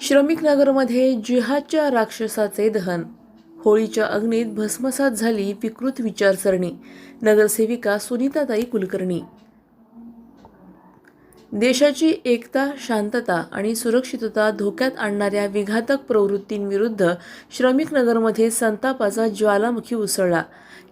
श्रमिकनगरमध्ये जिहादच्या राक्षसाचे दहन. होळीच्या अग्नीत भस्मसात झाली विकृत विचारसरणी. नगरसेविका सुनीताताई कुलकर्णी. देशाची एकता, शांतता आणि सुरक्षितता धोक्यात आणणाऱ्या विघातक प्रवृत्तींविरुद्ध श्रमिकनगरमध्ये संतापाचा ज्वालामुखी उसळला.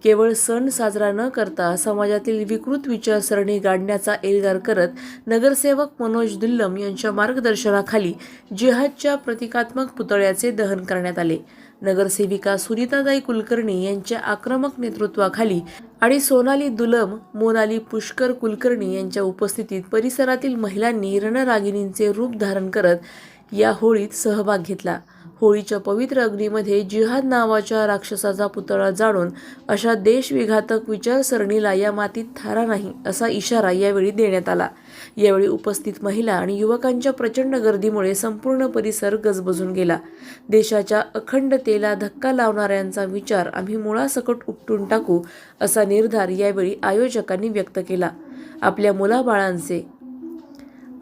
केवळ सण साजरा न करता समाजातील विकृत विचारसरणी गाडण्याचा एल्गार करत नगरसेवक मनोज दुल्लम यांच्या मार्गदर्शनाखाली जिहादच्या प्रतिकात्मक पुतळ्याचे दहन करण्यात आले. नगरसेविका सुनीताताई कुलकर्णी यांच्या आक्रमक नेतृत्वाखाली आणि सोनाली दुलम, मोनाली पुष्कर कुलकर्णी यांच्या उपस्थितीत परिसरातील महिलांनी रणरागिणींचे रूप धारण करत या होळीत सहभाग घेतला. होळीच्या पवित्र अग्नीमध्ये जिहाद नावाच्या राक्षसाचा पुतळा जाळून अशा देशविघातक विचारसरणीला या मातीत थारा नाही, असा इशारा यावेळी देण्यात आला. यावेळी उपस्थित महिला आणि युवकांच्या प्रचंड गर्दीमुळे संपूर्ण परिसर गजबजून गेला. देशाच्या अखंडतेला धक्का लावणाऱ्यांचा विचार आम्ही मुळासकट उपटून टाकू, असा निर्धार यावेळी आयोजकांनी व्यक्त केला. आपल्या मुलाबाळांचे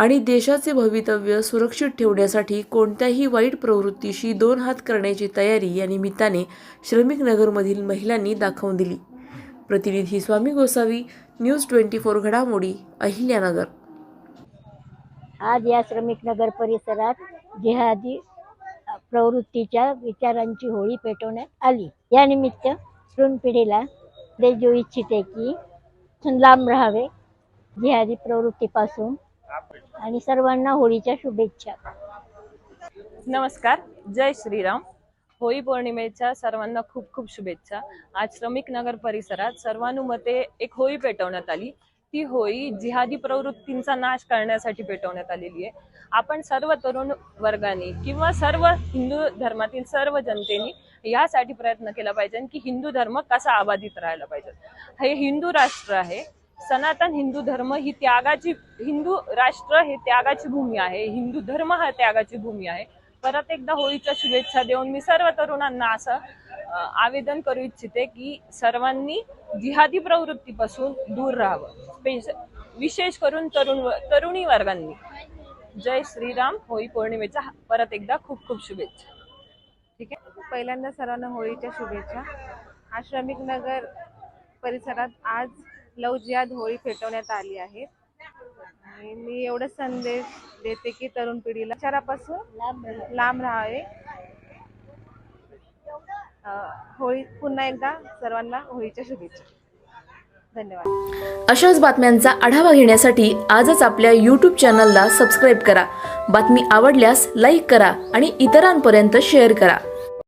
आणि देशाचे भवितव्य सुरक्षित ठेवण्यासाठी कोणत्याही वाईट प्रवृत्तीशी दोन हात करण्याची तयारी या निमित्ताने श्रमिकनगरमधील महिलांनी दाखवून दिली. प्रतिनिधी स्वामी गोसावी, न्यूज 24 घडामोडी, अहिल्यानगर. आज या श्रमिकनगर परिसरात जिहादी प्रवृत्तीच्या विचारांची होळी पेटवण्यात आली. या निमित्त तरुण पिढीला देश देऊ इच्छिते की लांब राहावे जिहादी प्रवृत्तीपासून आणि सर्वांना होळीच्या शुभेच्छा. नमस्कार, जय श्रीराम. होळी पौर्णिमेच्या सर्वांना खूप खूप शुभेच्छा. आज श्रमिकनगर परिसरात सर्वानुमते एक होळी पेटवण्यात आली. ती होळी जिहादी प्रवृत्तींचा नाश करण्यासाठी पेटवण्यात आलेली आहे. आपण सर्व तरुण वर्गाने किंवा सर्व हिंदू धर्मातील सर्व जनतेने यासाठी प्रयत्न केला पाहिजे की हिंदू धर्म कसा अबाधित राहायला पाहिजे. हे हिंदू राष्ट्र आहे. सनातन हिंदू धर्म ही त्यागाची, हिंदू राष्ट्र हे त्यागाची भूमी आहे. हिंदू धर्म हा त्यागाची भूमी आहे. परत एकदा होळीच्या शुभेच्छा देऊन मी सर्व तरुणांना असं आवेदन करू इच्छिते की सर्वांनी जिहादी प्रवृत्तीपासून दूर राहावं, विशेष करून तरुणी वर्गांनी. जय श्रीराम. होळी पौर्णिमेच्या परत एकदा खूप खूप शुभेच्छा. ठीक आहे. पहिल्यांदा सर्वांना होळीच्या शुभेच्छा. आज श्रमिकनगर परिसरात आज लव जिहाद होळी पेटवण्यात आली आहे. आणि मी एवढंच संदेश देते की तरुण पिढीला विचारापासून लांब राहावे. होळी पुन्हा एकदा सर्वांना होळीच्या शुभेच्छा. धन्यवाद. अशाच बातम्यांचा आढावा घेण्यासाठी आजच आपल्या YouTube चॅनलला सबस्क्राईब करा. बातमी आवडल्यास लाईक करा आणि इतरांपर्यंत शेअर करा.